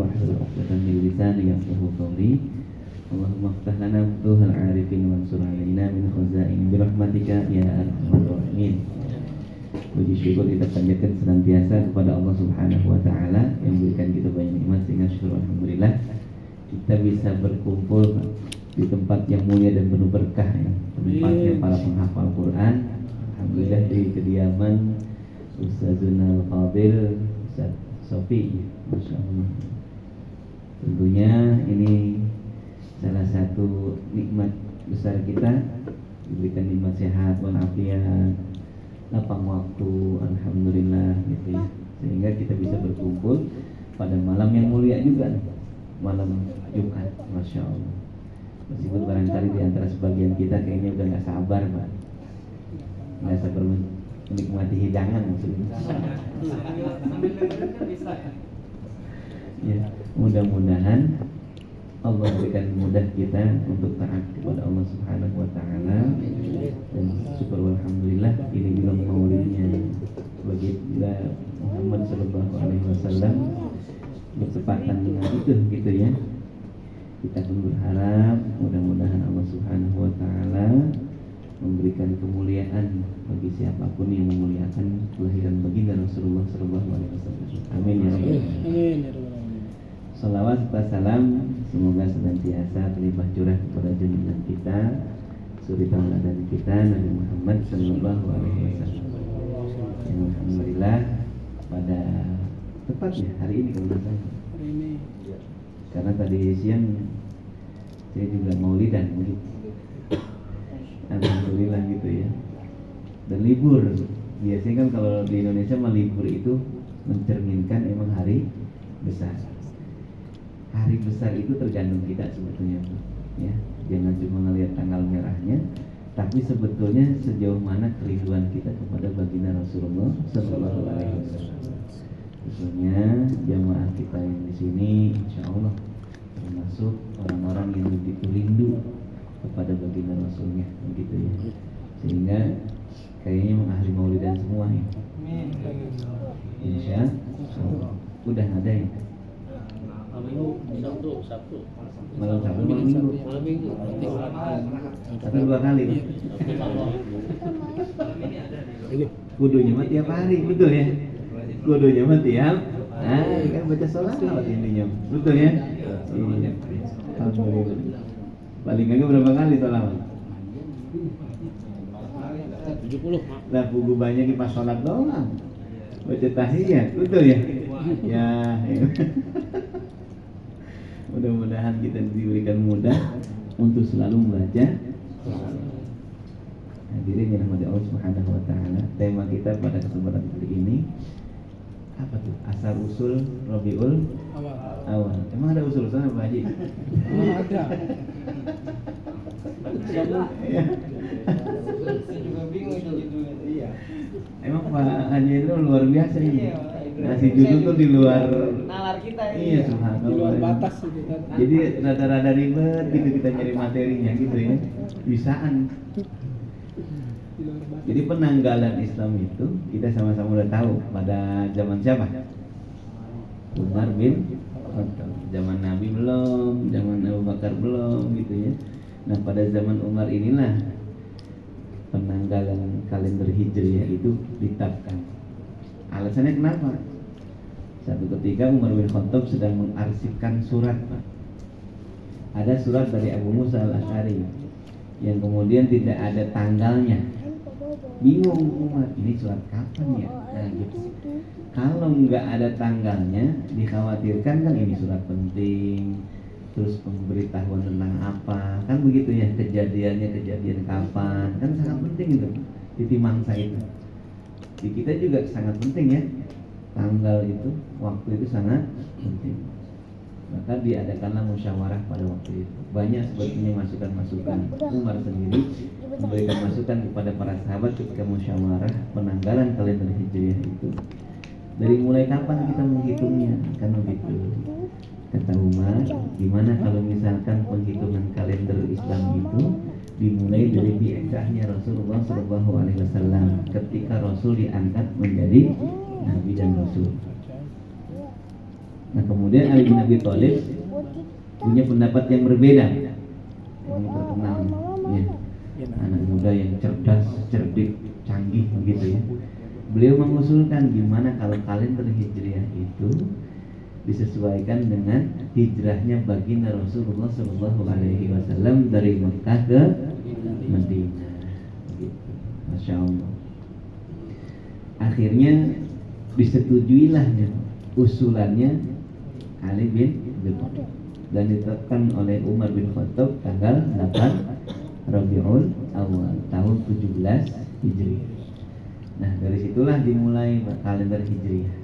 wahlul 'uqdatam min lisani yafqahu qawli. Allahumma iftah lana futuhal 'arifin wansur 'alaina min khazain birahmatika ya arhamar rahimin. Puji syukur kita panjatkan senantiasa kepada Allah Subhanahu wa taala yang memberikan kita banyak nikmat sehingga syukur alhamdulillah kita bisa berkumpul di tempat yang mulia dan penuh berkah ya. Tempatnya para penghafal Quran. Alhamdulillah di kediaman Ustazuna Al-Fadil Ustaz Sofi, Masya Allah. Tentunya ini salah satu nikmat besar kita, diberikan nikmat sehat walafiat, lapang waktu, alhamdulillah gitu ya. Sehingga kita bisa berkumpul pada malam yang mulia juga, malam Jumat, Masya Allah. Meskipun barangkali di antara sebagian kita kayaknya udah gak sabar, Pak, gak sabar menikmati hidangan maksudnya. Ya, mudah-mudahan Allah berikan mudah kita untuk taat kepada Allah Subhanahu wa taala. Dan syukur alhamdulillah ini juga maulidnya baginda Muhammad sallallahu alaihi wasallam bertepatan dengan itu gitu ya. Kita pun berharap mudah-mudahan Allah Subhanahu wa taala memberikan kemuliaan bagi siapapun yang memuliakan kelahiran baginda Rasulullah sallallahu alaihi wasallam. Amin ya rabbal alamin. Amin ya rabbal alamin. Salawat serta salam semoga senantiasa terlimpah curah kepada junjungan kita, suri tauladan kita Nabi Muhammad sallallahu alaihi wasallam. Yang alhamdulillah pada tepatnya hari ini kalau nggak salah. Hari ini. Karena tadi siang saya juga maulidan begitu. Alhamdulillah gitu ya. Dan libur. Biasanya kan kalau di Indonesia mah libur itu mencerminkan emang hari besar. Hari besar itu tergantung kita sebetulnya, ya. Jangan cuma ngelihat tanggal merahnya, tapi sebetulnya sejauh mana kerinduan kita kepada baginda Rasulullah sallallahu alaihi wasallam. Khususnya jamaah kita yang di sini, insya Allah termasuk orang-orang yang begitu rindu kepada baginda Rasulnya, begitu ya. Sehingga kayaknya mengakhiri maulidan semua ya. Insya Allah. Udah ada ya. Sabtu. Malam Sabtu, malam Minggu. Atau 2 kali. Kudunya mah tiap hari, betul ya. Kudunya mah tiap. Nah, kan baca sholawat intinya, betul ya. Iya. Alhamdulillah. Paling enggak berapa kali sholawat? 70. Lah buku banyak di pas sholat doang. Baca tahiyat, betul ya? Ya. Mudah-mudahan kita diberikan mudah untuk selalu membaca. Hadirin yang dirahmati Allah Subhanahu wa taala. Tema kita pada kesempatan kali ini apa tuh? Asal usul Rabiul Awal. Emang ada usul-usulnya Pak Haji? Ada. Iya. Saya juga bingung itu. Iya. Emang Pak Haji itu luar biasa ini. Ngasih judul tuh di luar nalar kita ya. Iya, subhanallah. Di luar batas gitu kan. Jadi rada-rada ribet gitu kita nyari materinya gitu ya. Bisaan. Jadi penanggalan Islam itu kita sama-sama udah tahu pada zaman siapa? Umar bin Khattab. Zaman Nabi belum, zaman Abu Bakar belum gitu ya. Nah pada zaman Umar inilah penanggalan kalender Hijriah itu ditetapkan. Alasannya kenapa? Satu ketika Umar bin Khattab sedang mengarsipkan surat, Pak. Ada surat dari Abu Musa al-Asy'ari yang kemudian tidak ada tanggalnya. Bingung Umar, ini surat kapan ya? Nah, gitu. Kalau nggak ada tanggalnya, dikhawatirkan kan ini surat penting, terus pemberitahuan tentang apa, kan begitu ya, kejadian kapan, kan sangat penting itu, titi mangsa itu. Di kita juga sangat penting ya, tanggal itu, waktu itu sangat penting. Maka diadakanlah musyawarah pada waktu itu. Banyak sebetulnya masukan-masukan. Umar sendiri memberikan masukan kepada para sahabat ketika musyawarah penanggalan kalender Hijriah itu. Dari mulai kapan kita menghitungnya? Kan begitu. Kata Umar, gimana kalau misalkan penghitungan kalender Islam itu dimulai dari bi'tsahnya Rasulullah SAW ketika Rasul diangkat menjadi Nabi dan Rasul. Nah kemudian Ali bin Abi Thalib punya pendapat yang berbeda. Ini terkenal ya, anak muda yang cerdas, cerdik, canggih begitu ya. Beliau mengusulkan gimana kalau kalender Hijriah itu disesuaikan dengan hijrahnya baginda Rasulullah Shallallahu Alaihi Wasallam dari Mekah ke Madinah. Gitu. Masya Allah. Akhirnya disetujuilah usulannya Ali bin Abi Thalib dan ditetapkan oleh Umar bin Khattab tanggal 8 Rabiul Awal tahun 17 Hijriah. Nah dari situlah dimulai kalender Hijriah.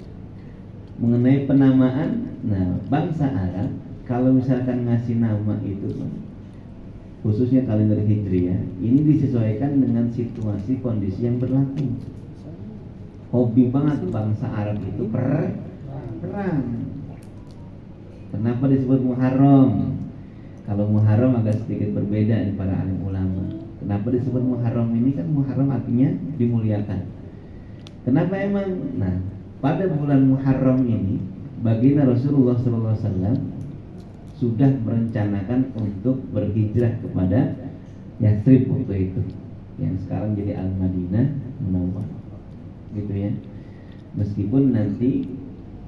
Mengenai penamaan, nah bangsa Arab kalau misalkan ngasih nama itu, khususnya kalender Hijriah, ini disesuaikan dengan situasi kondisi yang berlaku. Hobi banget bangsa Arab itu perang. Kenapa disebut Muharram? Kalau Muharram agak sedikit berbeda dari para alim ulama. Kenapa disebut Muharram ini? Kan Muharram artinya dimuliakan. Kenapa emang? Nah, pada bulan Muharram ini baginda Rasulullah SAW sudah merencanakan untuk berhijrah kepada Yathrib waktu itu, yang sekarang jadi Al-Madinah Munawwarah, gitu ya. Meskipun nanti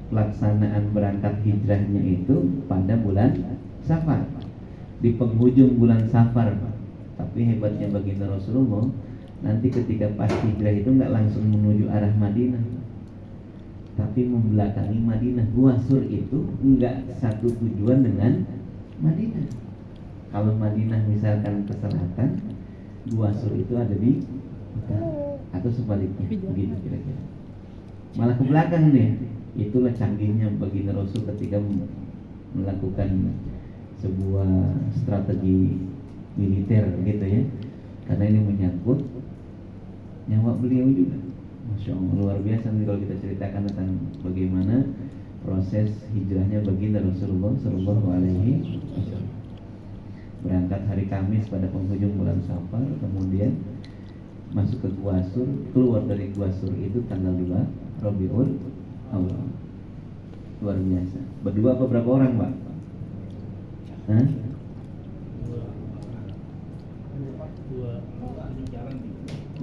pelaksanaan berangkat hijrahnya itu pada bulan Safar, di penghujung bulan Safar. Tapi hebatnya baginda Rasulullah, nanti ketika pas hijrah itu nggak langsung menuju arah Madinah, tapi membelakangi Madinah. Gua Sur itu nggak satu tujuan dengan Madinah. Kalau Madinah misalkan ke selatan, Gua Sur itu ada di utara, atau sebaliknya, begitu kira-kira. Malah ke belakang nih. Itulah canggihnya baginda Rasul ketika melakukan sebuah strategi militer gitu ya, karena ini menyangkut nyawa beliau juga. Masya Allah, luar biasa nih kalau kita ceritakan tentang bagaimana proses hijrahnya baginda Rasulullah Shallallahu Alaihi Wasallam. Berangkat hari Kamis pada penghujung bulan Safar, kemudian masuk ke Gua Sur, keluar dari Gua Sur itu tanggal 2 Rabiul Awal. Luar biasa. Berdua apa berapa orang, Pak? Hah?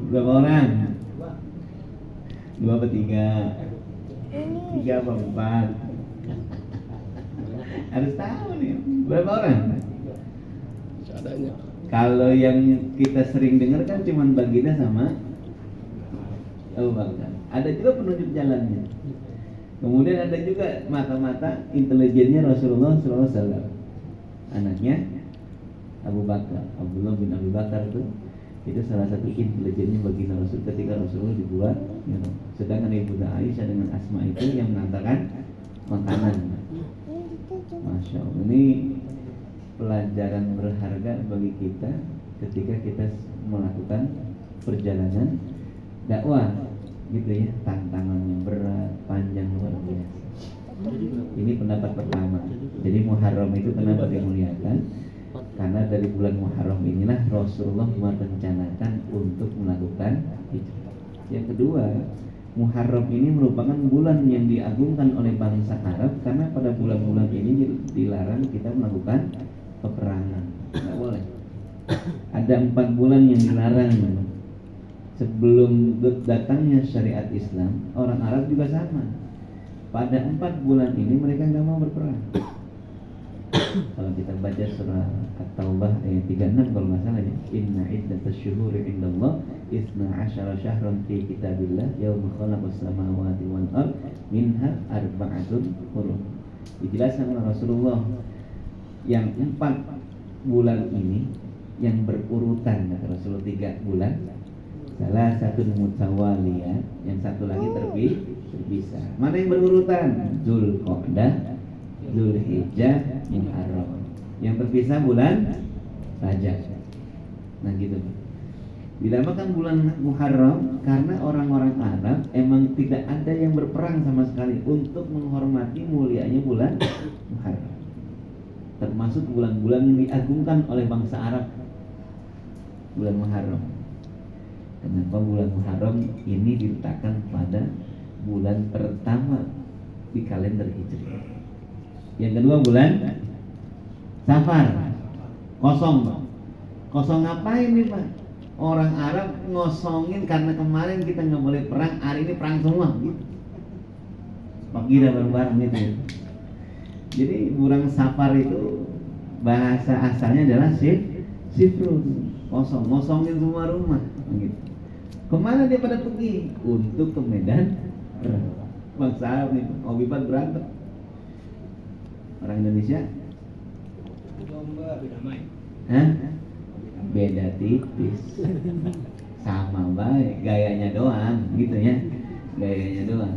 Berapa orang? 2 apa 3? 3 apa 4? Harus tahu nih. Berapa orang? Kalau yang kita sering dengar kan cuma baginda sama Abu Bakar. Ada juga penunjuk jalannya. Kemudian ada juga mata-mata intelijennya Rasulullah SAW. Anaknya Abu Bakar, Abdullah bin Abi Bakar itu salah satu intelijennya baginda Rasul ketika Rasulullah dibuat. Ya, sedangkan Ibunda Aisyah dengan Asma itu yang mengantarkan makanan. Masya Allah, ini pelajaran berharga bagi kita ketika kita melakukan perjalanan dakwah, gitu ya. Tantangannya berat, panjang, luar biasa. Ini pendapat pertama. Jadi Muharram itu kenapa dimuliakan? Karena dari bulan Muharram inilah Rasulullah merencanakan untuk melakukan hijrah. Yang kedua, Muharram ini merupakan bulan yang diagungkan oleh bangsa Arab karena pada bulan-bulan ini dilarang kita melakukan peperangan. Tidak boleh. Ada 4 bulan yang dilarang. Sebelum datangnya syariat Islam, orang Arab juga sama. Pada 4 bulan ini mereka nggak mau berperang. Kalau kita baca surah At-Taubah ayat 36 kalau nggak salah ya, Inna iddatash syuhuri indallah 12 syahran fi kitabillah yauma khalaqas samawati wal ard minha arba'atun hurum. Dijelaskan oleh Rasulullah yang 4 bulan ini yang berurutan, kata Rasulullah 3 bulan. Salah satu mutawaliyah, yang satu lagi terpisah. Mana yang berurutan? Dzulqa'dah, Dzulhijjah, Muharram. Yang terpisah bulan Rajab. Nah gitu. Dinamakan bulan Muharram karena orang-orang Arab emang tidak ada yang berperang sama sekali untuk menghormati mulianya bulan Muharram. Termasuk bulan-bulan yang diagungkan oleh bangsa Arab. Bulan Muharram. Kenapa bulan Muharram ini diletakkan pada bulan pertama di kalender Hijriah? Yang kedua bulan Safar. Kosong, Pak. Kosong ngapain nih, Pak? Orang Arab ngosongin karena kemarin kita nggak boleh perang, hari ini perang semua gitu. Pagi dah bareng-bareng gitu. Jadi bulan Safar itu bahasa asalnya adalah sifrun, kosong, ngosongin semua rumah gitu. Kemana dia pada pergi? Untuk ke medan perang. Bangsa Arab nih, hobibat berantem. Orang Indonesia hah? Beda tipis. Sama baik, gayanya doang gitu ya. Gayanya doang.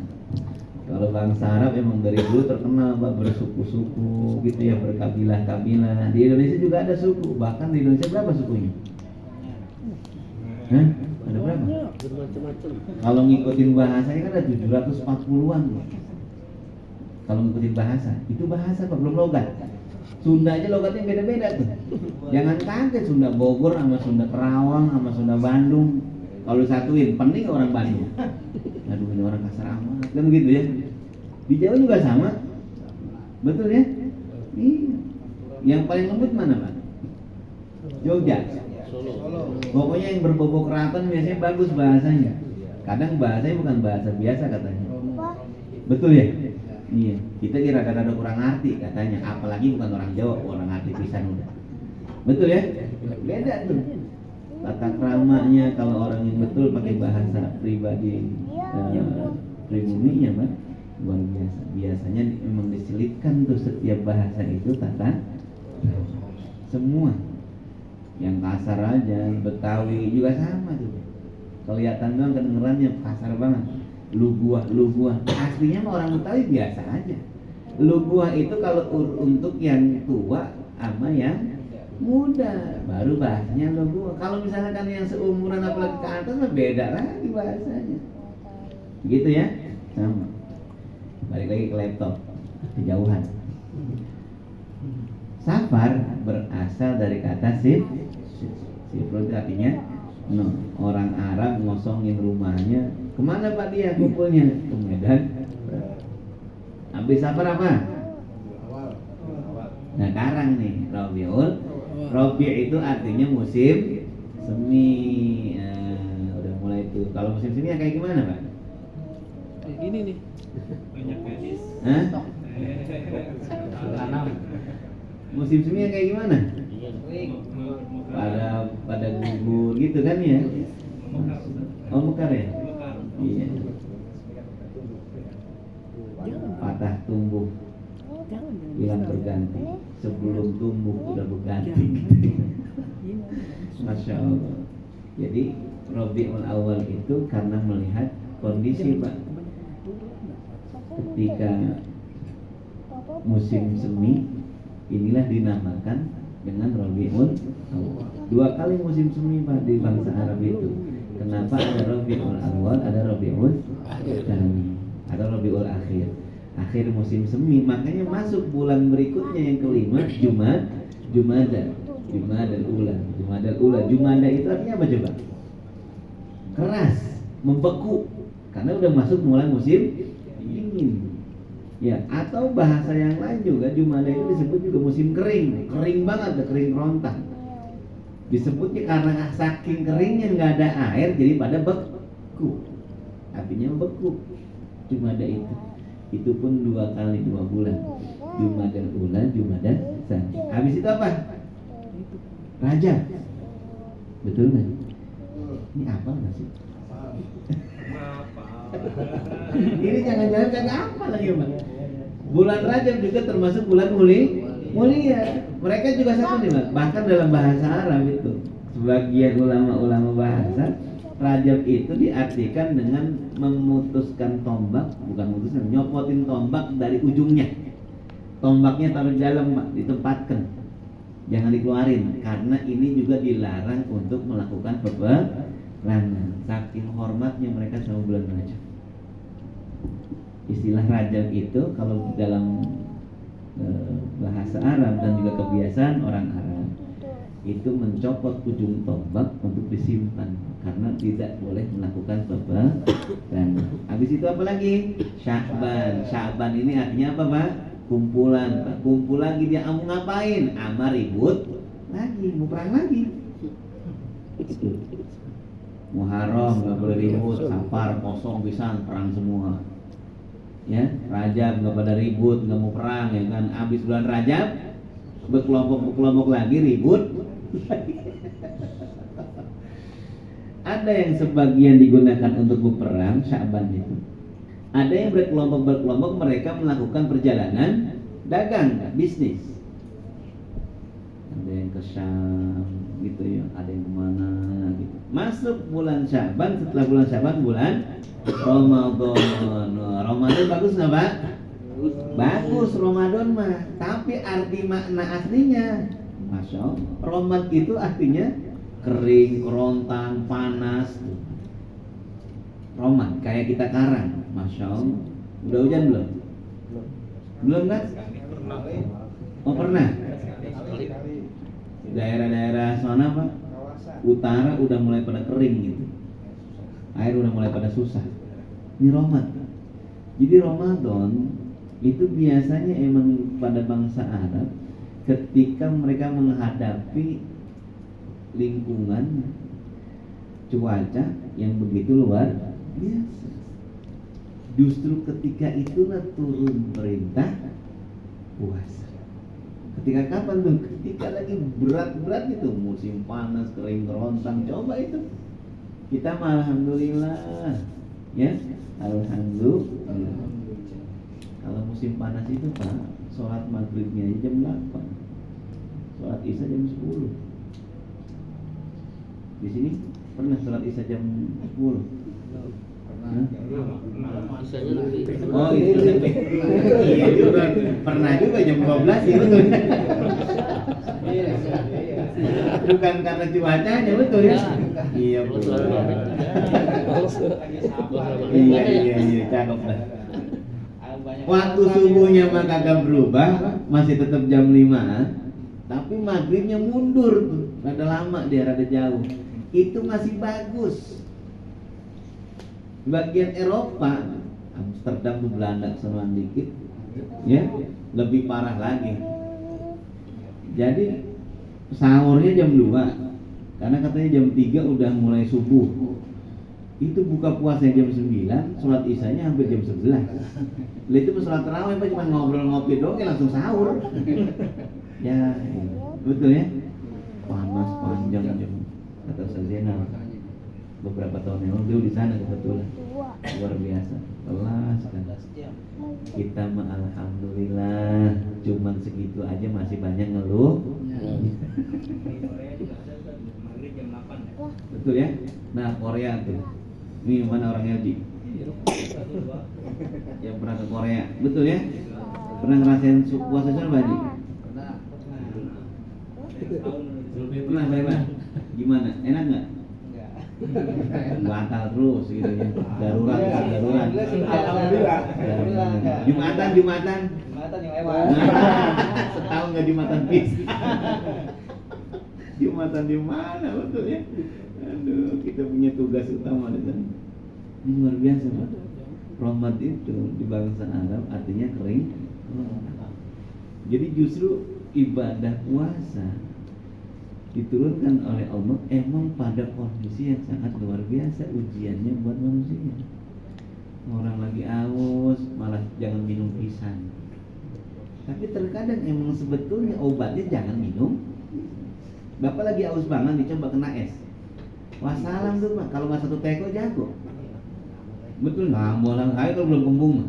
Kalau bangsa Arab emang dari dulu terkenal Pak, bersuku-suku gitu ya, berkabilah-kabilah. Di Indonesia juga ada suku, bahkan di Indonesia berapa sukunya? Hah? Ada berapa? Kalau ngikutin bahasanya kan ada 740-an. Kalau ngikutin bahasa, itu bahasa Pak, belum logat. Sunda aja logatnya beda-beda tuh. Jangan kaget Sunda Bogor sama Sunda Kerawang sama Sunda Bandung. Kalau disatuin, pening orang Bandung. Aduh, ini orang kasar amat, kan begitu ya. Di Jawa juga sama, betul ya? Iya. Yang paling lembut mana Pak? Jogja. Pokoknya yang berbobot keraton biasanya bagus bahasanya. Kadang bahasanya bukan bahasa biasa katanya. Betul ya? Iya. Kita kira ada kurang arti katanya. Apalagi bukan orang Jawa, orang arti pisan udah. Betul ya? Beda tuh. Tata keramanya kalau orang yang betul pakai bahasa pribadi pribuminya Pak, luar biasa. Biasanya memang diselipkan tuh setiap bahasa itu tata semua. Yang kasar aja, Betawi juga sama tuh. Kelihatan doang kedengerannya kasar banget. Lu gua. Aslinya mah orang Betawi biasa aja. Lu gua itu kalau untuk yang tua sama yang muda, baru bahasanya lu gua. Kalau misalkan yang seumuran apalagi ke atas mah beda lagi bahasanya. Gitu ya? Sama. Balik lagi ke laptop. Kejauhan. Safar berasal dari kata sifrun, artinya no. Orang Arab ngosongin rumahnya. Kemana Pak dia kumpulnya? Ke medan. Habis Safar apa? Nah sekarang nih Rabi' itu artinya musim semi. Udah mulai tuh. Kalau musim semi kayak gimana Pak? Kayak gini nih. Banyak gadis. Hah? Tanam. Musim semi kayak gimana? Pada gugur gitu kan ya? Oh mekar ya? Iya. Patah tumbuh, hilang berganti. Sebelum tumbuh udah berganti. Masya Allah. Jadi Rabiul Awal itu karena melihat kondisi Pak, ketika musim semi inilah dinamakan dengan Rabiul Awal. 2 kali musim semi Pak di bangsa Arab itu. Kenapa ada Rabiul Awal, ada Rabiul Tsani, ada Rabiul Akhir. Akhir musim semi, makanya masuk bulan berikutnya yang kelima Jumadal Ula. Jumadal itu artinya apa coba? Keras, membeku, karena udah masuk mulai musim dingin. Ya, atau bahasa yang lain juga Jumadal itu disebut juga musim kering banget, kering kerontang. Disebutnya karena saking keringnya nggak ada air, jadi pada beku. Artinya beku. Jumadal itu pun 2 kali 2 bulan. Jumadal Ula, Jumadal Tsani. Habis itu apa? Rajab. Betul nggak? Ini apa nggak sih? Ini jangan-jangan kagak apa lagi Pak. Bulan Rajab juga termasuk bulan mulia. Mereka juga satu nih Pak. Bahkan dalam bahasa Arab itu sebagian ulama-ulama bahasa Rajab itu diartikan dengan memutuskan tombak, bukan memutuskan, nyopotin tombak dari ujungnya. Tombaknya taruh di dalam Pak, ditempatkan. Jangan dikeluarin, karena ini juga dilarang untuk melakukan peperangan. Saking hormatnya mereka sama bulan Rajab. Istilah Rajab itu kalau dalam bahasa Arab dan juga kebiasaan orang Arab itu mencopot ujung tombak untuk disimpan karena tidak boleh melakukan peperangan. Habis itu apa lagi? Sya'ban. Sya'ban ini artinya apa Pak? kumpulan, Pak. Kumpul lagi dia mau ngapain? Ama ribut lagi, mau perang lagi. Muharram nggak boleh ribut, Safar kosong pisan, perang semua. Ya, Rajab nggak pada ribut, nggak mau perang ya kan. Abis bulan Rajab berkelompok lagi ribut. Ada yang sebagian digunakan untuk berperang Sya'ban itu. Ada yang berkelompok mereka melakukan perjalanan dagang, bisnis. Ada yang ke Syam gitu ya, ada yang kemana gitu. Masuk bulan Sya'ban, setelah bulan Sya'ban bulan Ramadan. Ramadan bagus nggak Pak? Bagus Ramadan mah. Tapi arti makna aslinya, Masya Allah, Ramadan itu artinya kering, kerontang, panas. Roman kayak kita karang, Masya Allah. Udah hujan belum? Belum kan? Oh pernah? Daerah-daerah sana Pak, utara udah mulai pada kering gitu. Air udah mulai pada susah. Ini Ramadan. Jadi Ramadan itu biasanya emang pada bangsa Arab ketika mereka menghadapi lingkungan cuaca yang begitu luar biasa. Justru ketika itulah turun perintah puasa. Ketika kapan tuh? Ketika lagi berat-berat itu, musim panas, kering, kerontang. Coba itu. Kita mah alhamdulillah, ya, alhamdulillah. Kalau musim panas itu Pak, sholat maghribnya aja jam 8, sholat isya jam 10. Di sini pernah sholat isya jam 10? Isanya lebih. Oh itu lebih. Iya juga. Pernah juga jam 12 ya betul. Bukan karena cuacanya betul ya. Iya betul. Iya cakep dah. Waktu subuhnya mah kagak berubah, masih tetap jam 5-an, tapi maghribnya mundur tuh, rada lama dia, rada jauh. Itu masih bagus. Bagian Eropa, Amsterdam tuh Belanda sonoan dikit, ya lebih parah lagi. Jadi sahurnya jam 2, karena katanya jam 3 udah mulai subuh. Itu buka puasa jam 9, sholat isyanya hampir jam 11. Lalu itu sholat tarawih Pak, cuma ngobrol ngopi doang langsung sahur. Ya, betul ya. Panas panjang jam kata Ustaz Zainal. Beberapa tahun yang lalu di sana kebetulan luar biasa. Allah sekali. Kita mah alhamdulillah cuman segitu aja masih banyak ngeluh. Betul ya. Nah Korea tuh, ini mana orang LG yang pernah ke Korea, betul ya? Pernah ngerasain puasa sana Pak Haji? Pernah Pak? Gimana? Enak nggak? Batal terus gitu ya. Darurat. Alhamdulillah. Jumatan yang lewat. Setahun nggak Jumatan fix. Jumatan di mana betul ya? Aduh, kita punya tugas utama di sana. Ini luar biasa Pak. Ramadan itu di bangsa Arab artinya kering. Jadi justru ibadah puasa diturunkan oleh Allah emang pada kondisi yang sangat luar biasa, ujiannya buat manusia. Orang lagi aus malah jangan minum pisang. Tapi terkadang emang sebetulnya obatnya jangan minum. Bapak lagi aus banget dicoba kena es. Wassalam tuh Pak, kalau nggak satu teko jago. Betul nggak? Bolang air kalau belum kembung.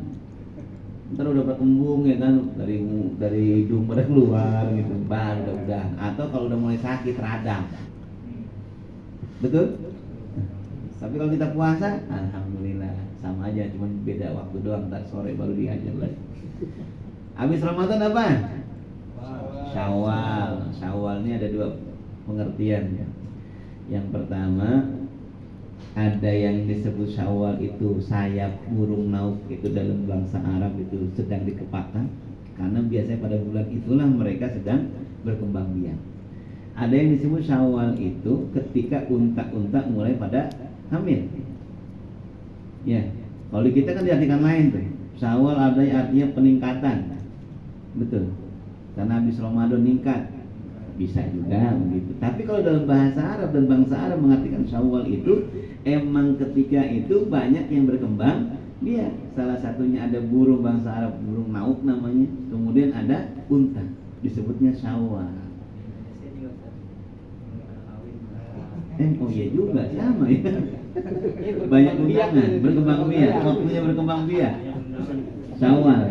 Ntar udah berkembung ya kan, dari hidung pada keluar gitu, baru udah. Atau kalau udah mulai sakit radang. Betul? Tapi kalau kita puasa, alhamdulillah sama aja, cuman beda waktu doang. Ntar sore baru diajar lagi. Habis Ramadan apa? Syawal. Syawal ini ada dua pengertian ya. Yang pertama, ada yang disebut Syawal itu sayap burung nauk, itu dalam bangsa Arab itu sedang dikepakkan, karena biasanya pada bulan itulah mereka sedang berkembang biak. Ada yang disebut Syawal itu ketika unta-unta mulai pada hamil. Ya, kalau di kita kan diartikan lain tuh. Syawal ada artinya peningkatan. betul. Karena habis Ramadan ningkat, bisa juga begitu. Tapi kalau dalam bahasa Arab dan bangsa Arab mengartikan Syawal itu emang ketika itu banyak yang berkembang. Dia salah satunya ada burung bangsa Arab, burung nauk namanya. Kemudian ada unta, disebutnya Syawal. Oh iya juga sama ya. Banyak undangan, berkembang biak, waktunya berkembang biak. Syawal.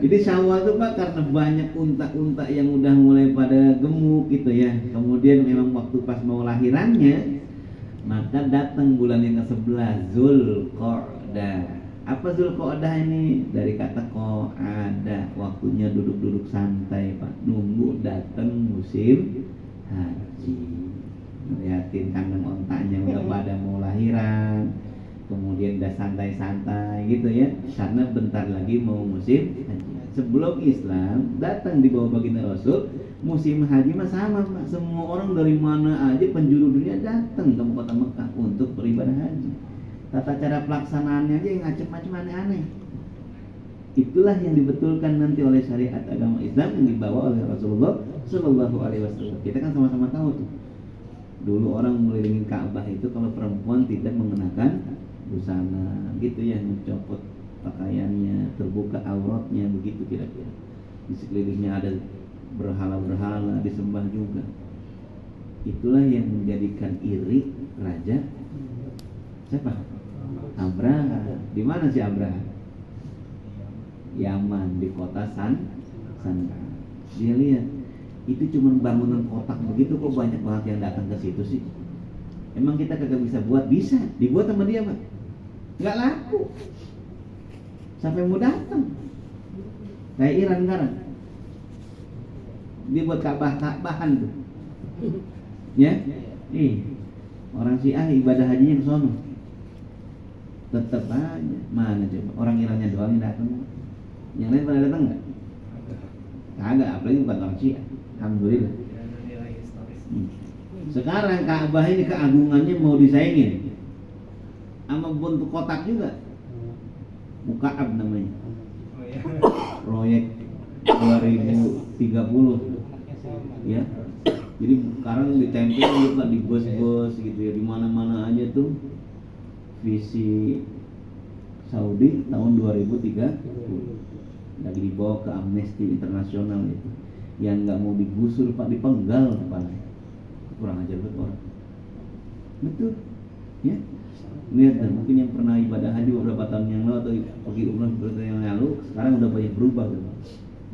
Jadi Syawal itu Pak karena banyak unta-unta yang udah mulai pada gemuk gitu ya. Kemudian memang waktu pas mau lahirannya, maka datang bulan yang ke-11 Zulqa'dah. Apa Zulqa'dah ini? Dari kata qa'ada, waktunya duduk-duduk santai Pak, nunggu datang musim haji. Lihatin kandang ontanya udah pada mau lahiran, kemudian udah santai-santai gitu ya, karena bentar lagi mau musim haji. Sebelum Islam datang di bawah baginda Rasul, musim haji mah sama Pak. Semua orang dari mana aja penjuru dunia datang ke kota Mekah untuk beribadah haji. Tata cara pelaksanaannya aja yang macam-macam aneh-aneh. Itulah yang dibetulkan nanti oleh syariat agama Islam yang dibawa oleh Rasulullah Shallallahu Alaihi Wasallam. Kita kan sama-sama tahu tuh. Dulu orang mengelilingi Ka'bah itu kalau perempuan tidak mengenakan busana, gitu ya, mencopot pakaiannya, terbuka auratnya, begitu kira-kira. Di sekelilingnya ada berhala-berhala, disembah juga. Itulah yang menjadikan iri raja siapa? Abraha. Di mana si Abraha? Yaman, di kota Sanca. Dia lihat itu cuma bangunan kotak begitu, kok banyak banget yang datang ke situ sih. Emang kita kagak bisa buat? Bisa, dibuat sama dia Pak. Nggak laku. Sampai mau datang. Kayak Iran sekarang. Dia buat Ka'bahan tuh. Ya? Orang Syiah ibadah hajinya ke sono. Tetap aja. Mana coba? Orang Irannya doang yang datang. Yang lain pada datang nggak? Kagak, apalagi bukan orang Syiah. Alhamdulillah. Sekarang Ka'bah ini keagungannya mau disaingin sama bentuk kotak juga. Muka'ab namanya. Proyek 2030. Ya. Jadi sekarang ditempel juga di bus-bus gitu ya, di mana-mana aja tuh visi Saudi tahun 2030. Lagi dibawa ke Amnesty Internasional itu. Yang nggak mau digusur Pak, dipenggal kepalanya. Kurang ajar buat orang. Betul, ya. Lihat dan mungkin yang pernah ibadah haji beberapa tahun yang lalu atau pergi umrah beberapa tahun yang lalu, sekarang udah banyak berubah gitu.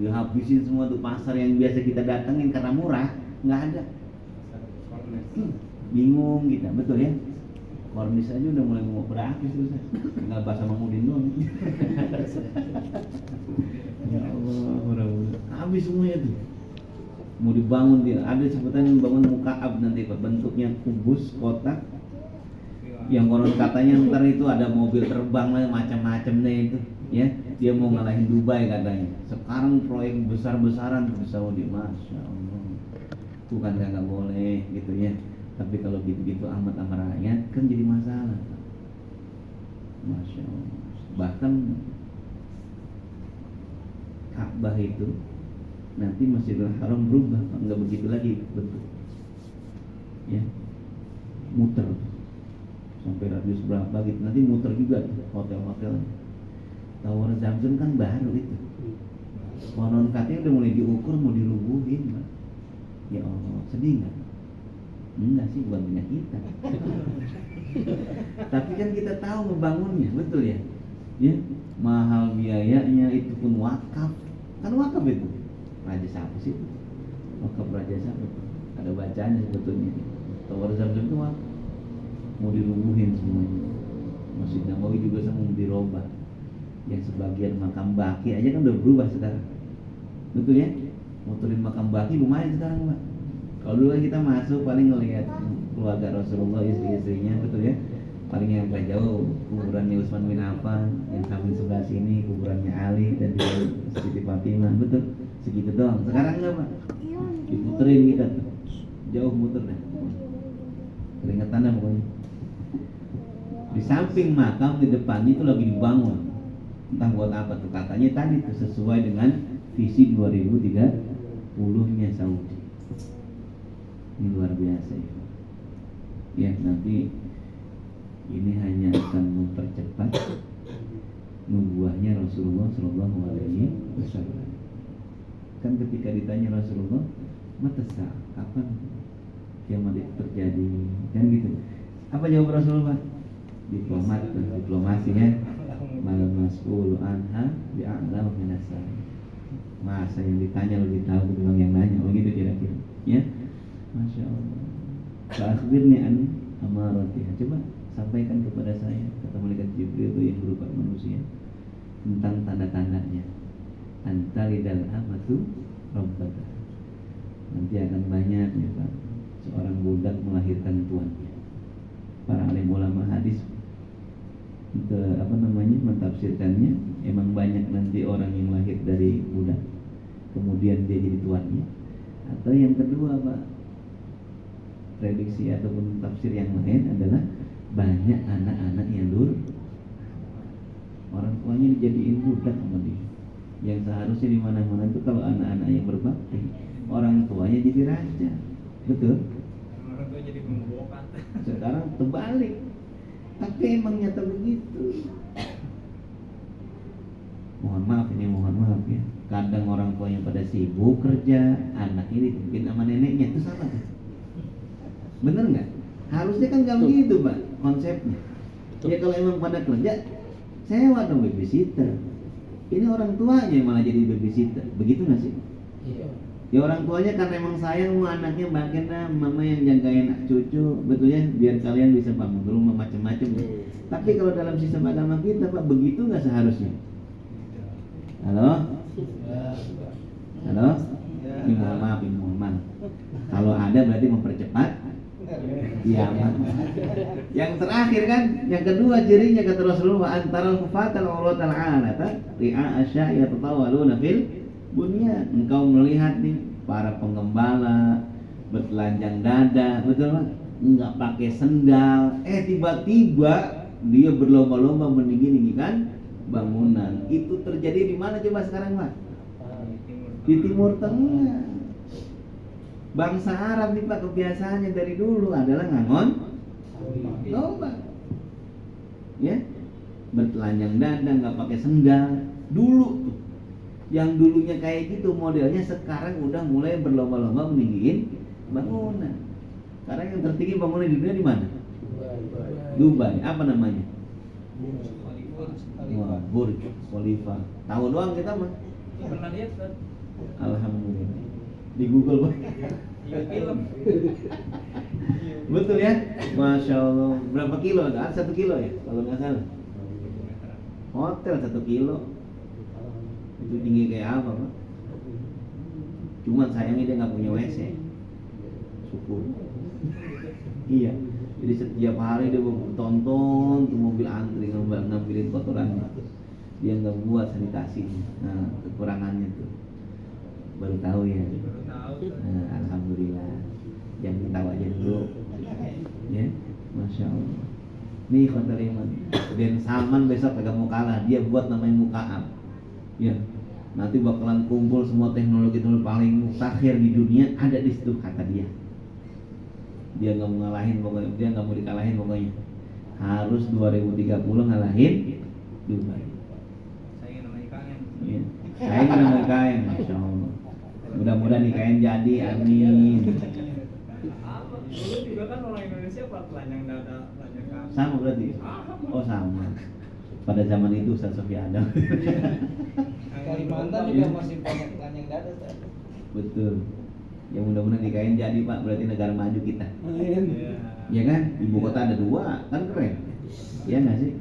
Dihabisin semua tuh pasar yang biasa kita datengin karena murah, nggak ada. Bingung kita, betul ya. Kornis aja udah mulai mau berakhir susah. Nggak bahasa Mahmudin doang. Ya Allah, mudah-mudahan habis semuanya tuh. Mau dibangun dia, ada sebutan membangun Muka'ab nanti Pak, bentuknya kubus kotak. Yang konon katanya ntar itu ada mobil terbang lah macam-macam deh itu, ya. Dia mau ngalahin Dubai katanya. Sekarang proyek besar-besaran di Saudi, masya Allah. Bukan nggak boleh gitu ya. Tapi kalau gitu-gitu amat sama rakyat kan jadi masalah. Masya Allah. Bahkan Ka'bah itu nanti Masjidil Haram berubah, nggak begitu lagi bentuk, ya, muter sampai radius berapa gitu, nanti muter juga hotel-hotel. Tower Zamzam kan baru itu, konon katanya udah mulai diukur mau dirubuhin Pak. Ya Allah, sedih nggak? Enggak sih, bukan punya kita. Tapi kan kita tahu membangunnya, betul ya? Ya, mahal biayanya, itu pun wakaf. Kan wakaf itu. Raja siapa sih? Wakaf raja siapa? Ada bacanya sebetulnya. Tower Zamzam itu wakaf. Mau dirubuhin semuanya. Masjid Nabawi juga sama mau dirobah. Yang sebagian makam baki aja kan udah berubah sekarang. Betul ya? Motorin makam baki lumayan sekarang Pak. Kalau dulu kita masuk paling ngelihat keluarga Rasulullah, istri-istrinya, betul ya? Paling yang paling jauh kuburannya Utsman bin Affan, yang samping sebelah sini kuburannya Ali dan di Siti Fatimah, betul? Segitu doang. Sekarang enggak Pak? Diputerin kita tuh, jauh muter dah. Keringetan dah pokoknya. Di samping makam di depannya itu lagi dibangun. Entah buat apa tuh, katanya tadi tuh sesuai dengan visi 2030-nya Saudi. Ini luar biasa ya. Ya, nanti ini hanya akan mempercepat nubuahnya Rasulullah Shallallahu Alaihi Wasallam. Kan ketika ditanya Rasulullah, mata saat kapan kiamat itu terjadi? Kan gitu. Apa jawab Rasulullah? Diplomasinya malam mas'ul anha bi'a'lam minasa. Masa yang ditanya lebih tahu ketimbang yang nanya, begitu kira-kira. Ya, masya Allah. Fa'akhbirni an amaratiha. Coba sampaikan kepada saya, kata malaikat Jibril itu yang berupa manusia, tentang tanda-tandanya. Antalidal amatu rabbata. Nanti akan banyak ya Pak, seorang budak melahirkan tuannya. Para alim ulama hadis mentafsirkannya, emang banyak nanti orang yang lahir dari budak kemudian dia jadi tuannya. Atau yang kedua Pak, prediksi ataupun tafsir yang lain adalah banyak anak-anak yang orang tuanya dijadiin budak sama dia. Yang seharusnya di mana-mana itu kalau anak-anak yang berbakti, orang tuanya jadi raja. Betul? Orang tua jadi pembokat. Sekarang terbalik. Tapi emang nyata begitu. Mohon maaf ya. Kadang orang tuanya pada sibuk kerja, anaknya dipimpin sama neneknya, itu salah kan? Bener nggak? Harusnya kan nggak begitu Pak konsepnya. Ya kalau emang pada kerja, sewa dong babysitter. Ini orang tuanya malah jadi babysitter. Begitu nggak sih? Iya. Ya orang tuanya karena emang sayang mau anaknya bagian mama yang jagain cucu, betul ya, biar kalian bisa bangun rumah macam-macam. Tapi kalau dalam sistem agama kita Pak, begitu nggak seharusnya? Halo? Halo? Ini mohon maaf. Kalau ada berarti mempercepat. Iya. Yang terakhir kan, yang kedua cirinya kata Rasulullah, antara al-fatal uratal alata ri'a asya yatatawaluna fil bunyan. Engkau melihat nih para penggembala bertelanjang dada, betul Pak? Enggak pakai sendal, tiba-tiba dia berlomba-lomba meninggi-ninggikan bangunan. Itu terjadi di mana coba sekarang Pak? Di Timur Tengah. Bangsa Arab nih Pak, kebiasaannya dari dulu adalah ngangon lomba. Ya, bertelanjang dada, nggak pakai sendal. Dulu tuh, yang dulunya kayak gitu modelnya, sekarang udah mulai berlomba-lomba meninggiin bangunan. Sekarang yang tertinggi bangunan di dunia di mana? Dubai. Apa namanya? Wah, Burj Khalifa. Tahu doang kita mah. Pernah lihat kan? Alhamdulillah. Di Google Pak. Film. Betul ya? Masya Allah. Berapa kilo? Ada 1 kilo ya? Kalau nggak salah. Hotel 1 kilo. Itu tinggi kayak apa Pak? Cuman sayangnya dia nggak punya WC. Syukur. Iya. Jadi setiap hari dia tonton tuh mobil antri ngambilin kotorannya. Dia nggak buat sanitasinya. Nah, kekurangannya tuh. Baru tahu ya. Nah, alhamdulillah. Yang tahu aja dulu. Ya, masya Allah. Nih konter iman. Ben Salman besok kagak mau kalah. Dia buat namanya Mukaab. Ya. Nanti bakalan kumpul semua teknologi paling mutakhir di dunia ada di situ kata dia. Dia nggak mau ngalahin pokoknya. Dia nggak mau dikalahin pokoknya. Harus 2030 ngalahin Dubai. Saya ingin nama IKN. Ya. Saya ingin nama IKN, masya Allah. Mudah-mudahan IKN jadi, amin. Apa? Dulu juga kan orang Indonesia telanjang dada, telanjang kaki. Sama berarti? Oh sama. Pada zaman itu Ustaz Sofi Adam. Kalimantan juga masih banyak telanjang dada. Betul. Ya mudah-mudahan IKN jadi Pak, berarti negara maju kita. Iya. Ya kan? Ibu kota ada 2, kan keren. Iya nggak sih?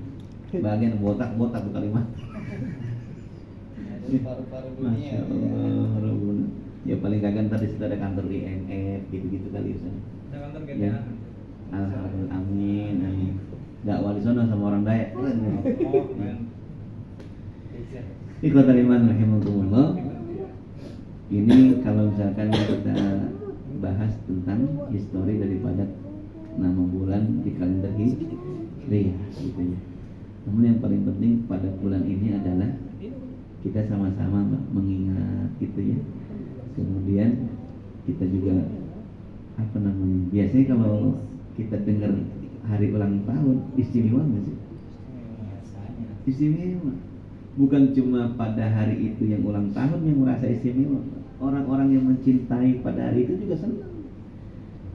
Bagian botak-botak di Kalimantan. Paru-paru dunia. Masya Allah, Rabbuna. Ya paling kagak ntar di situ ada kantor IMF gitu-gitu kali Ustaz. Ada kantor Ya. GTA. Alhamdulillah, amin, amin. Dakwah di sana sama orang Dayak. Oh, keren. Ikhwatal iman rahimakumullah. Ini kalau misalkan kita bahas tentang histori daripada nama bulan di kalender Hijriah gitu ya. Namun yang paling penting pada bulan ini adalah kita sama-sama mengingat gitu ya. Kemudian kita juga biasanya kalau kita dengar hari ulang tahun istimewa nggak sih? Istimewa. Bukan cuma pada hari itu yang ulang tahun yang merasa istimewa, orang-orang yang mencintai pada hari itu juga senang.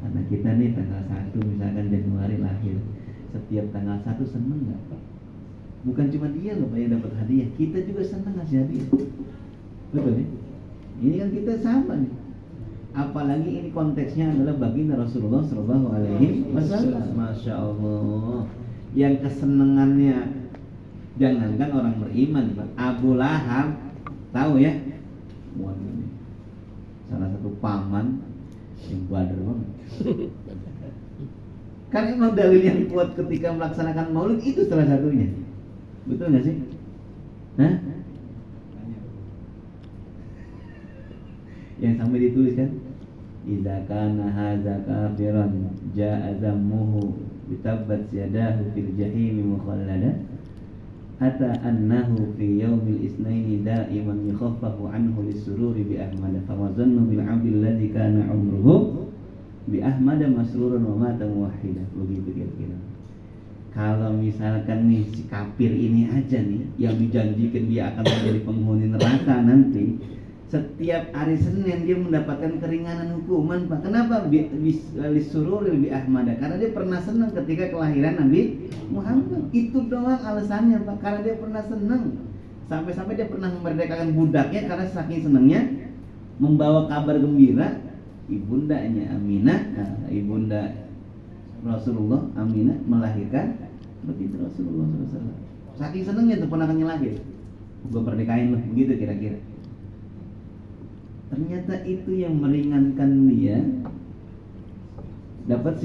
Anak kita nih tanggal 1 misalkan Januari lahir, setiap tanggal 1 senang nggak Pak? Bukan cuma dia loh Pak yang dapat hadiah, kita juga senang ngasih hadiah. Betul ya? Ini kan kita sama nih. Apalagi ini konteksnya adalah baginda Rasulullah Shallallahu Alaihi Wasallam. Masya Allah. Yang kesenangannya jangankan orang beriman, Pak. Abu Lahab, tahu ya? Waduh, salah satu paman yang badar banget. Kan emang dalil yang kuat ketika melaksanakan maulid itu salah satunya. Betul nggak sih? Hah? Yang sampai ditulis kan, idza kana hadza kafiran jaa zammuhu bitabbat yadahu fil jahim mukhallada ata annahu fi yaumil isnaini daiman yukhaffafu anhu lisururi bi ahmad fa wazannu bil abdil ladzi kana umruhu bi ahmad masruran wa mata muwahhida. Begitu kira-kira. Kalau misalkan nih si kafir ini aja nih yang dijanjikan dia akan menjadi penghuni neraka nanti, setiap hari Senin dia mendapatkan keringanan hukuman, Pak. Kenapa? Lisururi bi ahmad, karena dia pernah senang ketika kelahiran Nabi Muhammad. Itu doang alasannya, Pak. Karena dia pernah senang. Sampai-sampai dia pernah memerdekakan budaknya karena saking senangnya membawa kabar gembira ibundanya Aminah, ibunda Rasulullah Aminah melahirkan begitu Rasulullah SAW. Saking senangnya tuh ponakannya lahir, gue pernikahin loh, begitu kira-kira. Ternyata itu yang meringankan dia dapat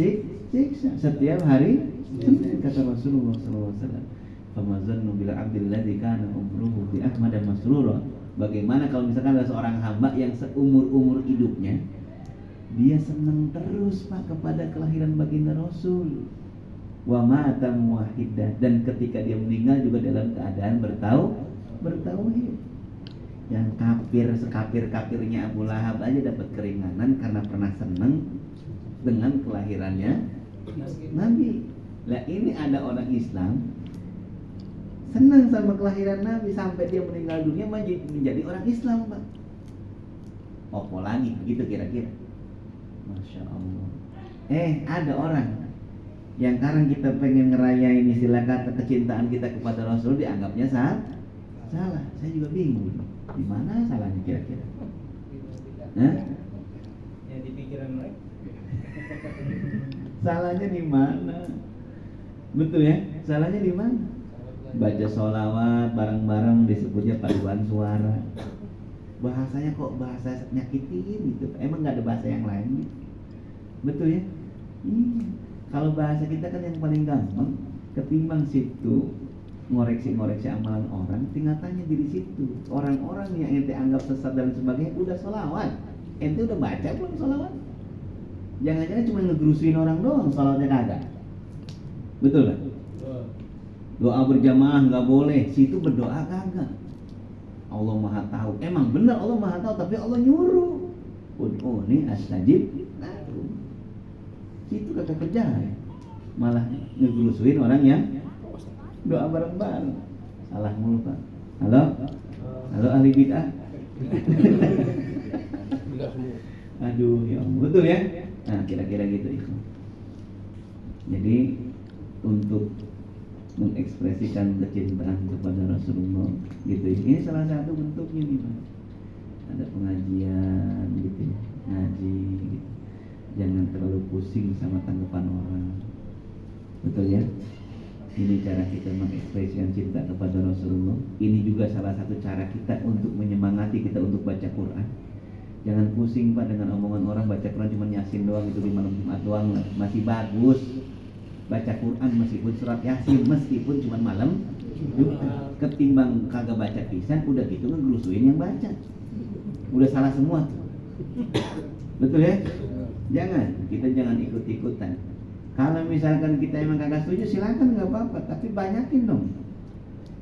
siksa setiap hari Senin, kata Rasulullah SAW. Famazannu bil abdil ladzi kana umruhu bi ahmad masrura. Bagaimana kalau misalkan ada seorang hamba yang seumur-umur hidupnya dia senang terus Pak kepada kelahiran baginda Rasul. Wa mata muwahhidah, dan ketika dia meninggal juga dalam keadaan bertauhid. Yang sekafir-kafirnya Abu Lahab aja dapat keringanan karena pernah senang dengan kelahirannya Nabi. Lah ini ada orang Islam senang sama kelahiran Nabi sampai dia meninggal dunia menjadi orang Islam, Pak. Opo lagi begitu kira-kira. Masya Allah. Ada orang yang sekarang kita pengen ngerayain istilah kata kecintaan kita kepada Rasul dianggapnya salah. Saya juga bingung. Di mana salahnya kira-kira? Ya di pikiran mereka. Salahnya di mana? Betul ya? Salahnya di mana? Baca sholawat bareng-bareng disebutnya paduan suara. Bahasanya kok bahasa nyakitin gitu. Emang nggak ada bahasa yang lain gitu? Betul ya? Iya. Kalau bahasa kita kan yang paling gampang, ketimbang situ ngoreksi amalan orang, tinggal tanya diri situ. Orang-orang yang ente anggap sesat dan sebagainya udah sholawat, ente udah baca belum sholawat? Jangan-jangan cuma ngegerusuin orang doang, sholawatnya kagak. Betul kan? Doa berjamaah nggak boleh, situ berdoa kagak. Allah Maha Tahu. Emang benar Allah Maha Tahu, tapi Allah nyuruh. Ud'uni astajib lakum. Situ kagak kerja ya. Malah ngegerusuin orang yang doa bareng-bareng. Salah mulu Pak. Halo ahli bid'ah. Aduh ya Allah. Betul ya. Nah kira-kira gitu itu. Jadi untuk mengekspresikan kecintaan kepada Rasulullah gitu. Ini salah satu bentuknya nih Pak. Ada pengajian gitu ya, ngaji gitu. Jangan terlalu pusing sama tanggapan orang. Betul ya? Ini cara kita mengekspresikan cinta kepada Rasulullah. Ini juga salah satu cara kita untuk menyemangati kita untuk baca Quran. Jangan pusing Pak dengan omongan orang baca Quran cuma Yasin doang, itu di malam Jumat doang, masih bagus. Baca Quran meskipun surat Yasin, meskipun cuma malam Jumat, ketimbang kagak baca pisan, udah gitu ngegerusuin yang baca. Udah salah semua tuh. Betul ya? Kita jangan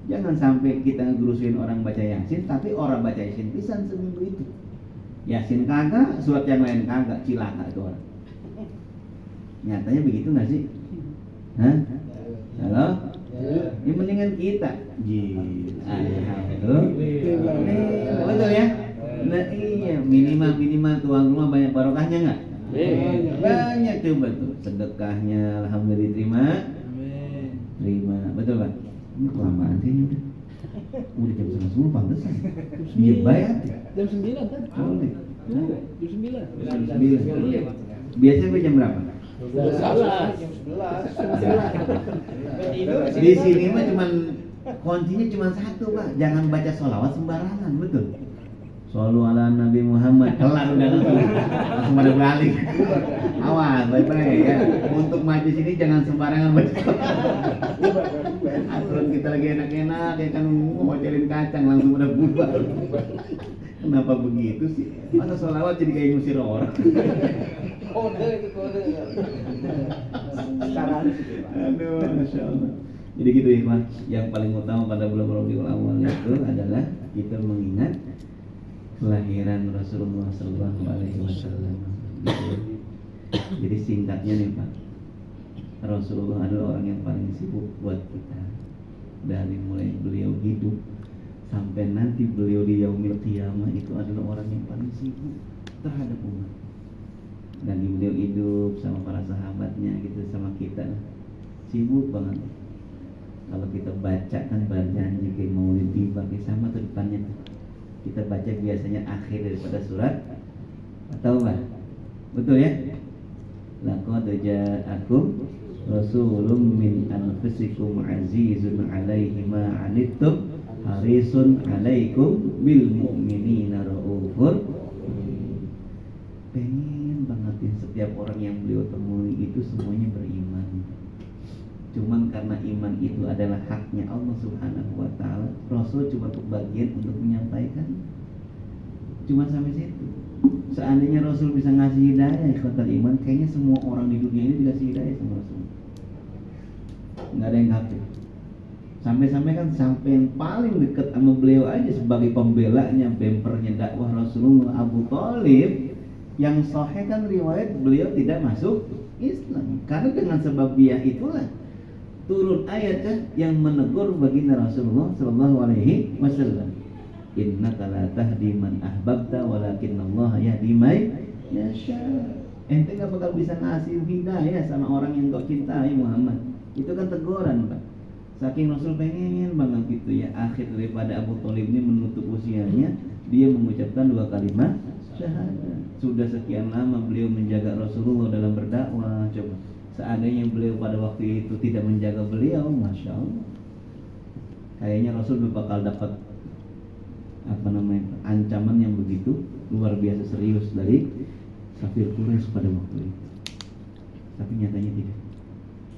Jangan sampai kita ngerusuin orang baca Yasin, tapi orang baca Yasin pisan seminggu itu. Yasin kagak, surat yang lain kagak, cilaka itu orang. Nyatanya begitu nggak sih? Hah? Halo? Ini mendingan kita. Alhamdulillah. Betul ya? Nah iya, minimal tuang rumah banyak barokahnya nggak? Banyak coba tuh. Sedekahnya alhamdulillah diterima. Terima, betul Pak? Ini kelamaan kayaknya udah. Udah jam 9:30 pantesan. Iya bayar. Jam 9 kan? Boleh. Jam 9. Jam 9. Biasanya gue jam berapa? Salah. Jam 11. Di sini mah cuman kuncinya cuma satu Pak, jangan baca sholawat sembarangan, betul. Shollu ala Nabi Muhammad, kelar udah langsung pada balik. Awas, baik-baik ya. Untuk majlis ini jangan sembarangan baca. Aturan kita lagi enak-enak ya kan ngocelin kacang langsung udah bubar. Kenapa begitu sih? Masa sholawat jadi kayak ngusir orang? Kode itu kode. Aduh, Masya Allah. Jadi gitu ya Pak. Yang paling utama pada bulan Rabiul Awal itu adalah kita mengingat kelahiran Rasulullah SAW. Jadi singkatnya nih Pak, Rasulullah adalah orang yang paling sibuk buat kita. Dari mulai beliau hidup sampai nanti beliau di yaumil qiyamah itu adalah orang yang paling sibuk terhadap umat. Dan beliau hidup sama para sahabatnya gitu, sama kita sibuk banget. Kalau kita baca kan berjanji kayak maulid tiba kayak sama tuh depannya tuh. Kita baca biasanya akhir daripada surat atau apa? Betul ya? Laqad ja'akum rasulun min anfusikum azizun 'alaihi ma 'anittum harisun 'alaikum bil mu'minina raufur. Pengen bangetin setiap orang yang beliau temui itu semuanya beriman. Cuman karena iman itu adalah haknya Allah Subhanahu wa taala, Rasul cuma kebagian untuk menyampaikan. Cuma sampai situ. Seandainya Rasul bisa ngasih hidayah ikhwatal iman, kayaknya semua orang di dunia ini dikasih hidayah sama Rasul. Enggak ada yang kafir. Sampai-sampai kan sampai yang paling dekat sama beliau aja sebagai pembelanya, bempernya dakwah Rasulullah, Abu Thalib, yang sahih kan riwayat beliau tidak masuk Islam. Karena dengan sebab dia itulah turun ayat kan yang menegur baginda Rasulullah sallallahu alaihi wasallam. Innaka la tahdi man ahbabta walakinnallaha yahdi man yasha. Ente enggak bakal bisa ngasih hidayah sama orang yang kau cintai Muhammad. Itu kan teguran, Pak. Saking Rasul pengen banget gitu ya, akhir daripada Abu Thalib ini menutup usianya, dia mengucapkan 2 kalimat syahadat. Sudah sekian lama beliau menjaga Rasulullah dalam berdakwah. Coba seandainya beliau pada waktu itu tidak menjaga beliau, Masya Allah, kayaknya Rasul bakal dapat ancaman yang begitu luar biasa serius dari kafir Quraisy pada waktu itu. Tapi nyatanya tidak.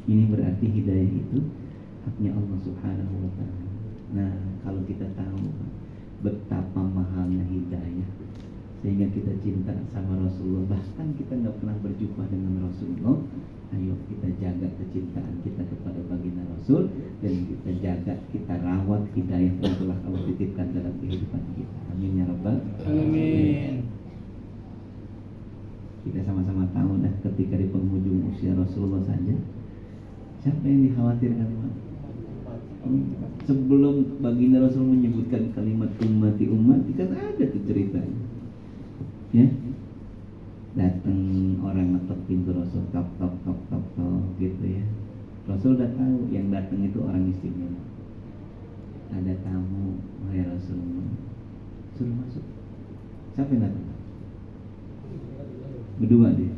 Ini berarti hidayah itu haknya Allah Subhanahu wa taala. Nah, kalau kita tahu betapa mahalnya hidayah sehingga kita cinta sama Rasulullah, bahkan kita nggak pernah berjumpa dengan Rasulullah, ayo kita jaga kecintaan kita kepada baginda Rasul dan kita jaga, kita rawat hidayah yang telah Allah titipkan dalam kehidupan kita. Amin ya rabbal alamin. Kita sama-sama tahu dah ketika di penghujung usia Rasulullah saja, siapa yang dikhawatirkan? Sebelum baginda Rasul menyebutkan kalimat ummati kan ada tuh ceritanya. Ya, datang orang ngetok pintu Rasul, tok gitu ya. Rasul udah tahu yang datang itu orang istimewa. Ada tamu, wahai Rasulullah, suruh masuk. Siapa yang datang? Berdua dia,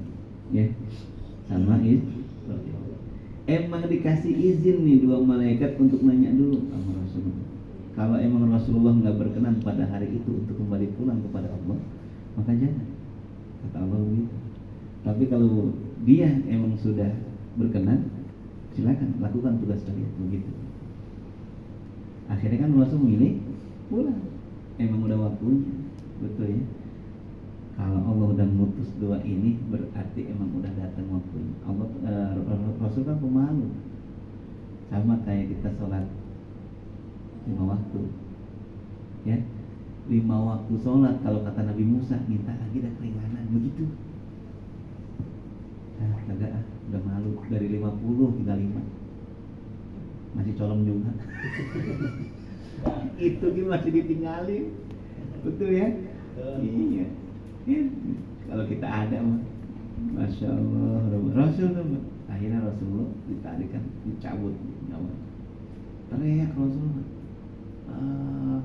ya, sama emang dikasih izin nih 2 malaikat untuk nanya dulu sama Rasulullah. Kalau emang Rasulullah nggak berkenan pada hari itu untuk kembali pulang kepada Allah, maka jangan, kata Allah begitu. Tapi kalau dia emang sudah berkenan, silakan lakukan tugas kalian begitu. Akhirnya kan Rasul memilih pulang. Emang udah waktunya, betul ya. Kalau Allah udah mutus doa ini berarti emang udah datang waktunya. Rasul kan pemalu, sama kayak kita sholat 5 waktu. Ya. 5 waktu sholat, kalau kata Nabi Musa, minta lagi dah keringanan, begitu. Kagak udah malu, dari 50 tinggal 5. Masih colong juga. Itu gitu masih ditinggalin. Betul ya? Iya. Ya. Kalau kita ada mah, Masya Allah, Rasulullah. Akhirnya Rasulullah ditarikan, dicabut nyawa. Teriak Rasulullah.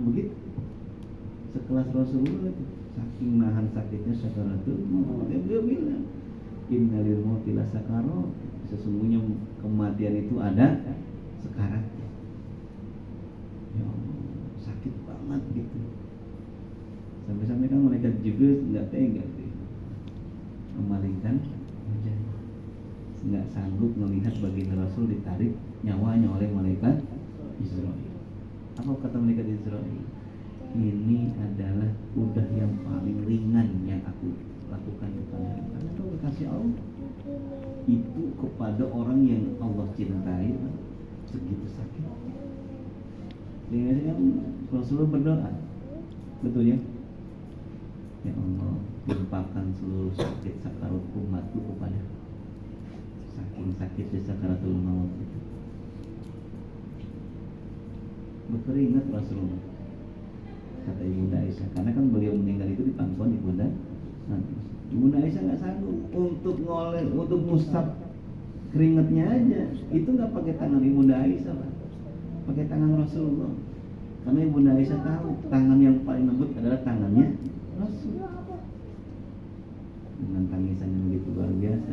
Begitu. Sekelas Rasulullah itu, saking nahan sakitnya sakaratul maut, dia bilang, innalil mauti lasakarat, sesungguhnya kematian itu ada sekarat. Ya Allah, sakit banget gitu. Sampai-sampai kan malaikat Jibril nggak tega sih, memalingkan wajah, nggak sanggup melihat baginda Rasul ditarik nyawanya oleh malaikat Israel. Apa kata malaikat Israel? Ini adalah udah yang paling ringan yang aku lakukan kepada kamu. Karena kau kasih Allah itu kepada orang yang Allah cintai, segitu sakit. Jadi kan Rasulullah berdoa, betul ya? Ya Allah, limpahkan seluruh sakit sakarat umatku kepada, saking sakitnya sakaratul maut itu. Berkeringat Rasulullah, kata Ibunda Aisyah, karena kan beliau meninggal itu di pangkuan Ibunda Nabi. Ibunda Aisyah nggak sanggup untuk ngoleh, untuk ngusap keringatnya aja, itu nggak pakai tangan Ibunda Aisyah, Pak. Pakai tangan Rasulullah, karena Ibunda Aisyah tahu tangan yang paling lembut adalah tangannya Rasul. Dengan tangisan yang begitu luar biasa,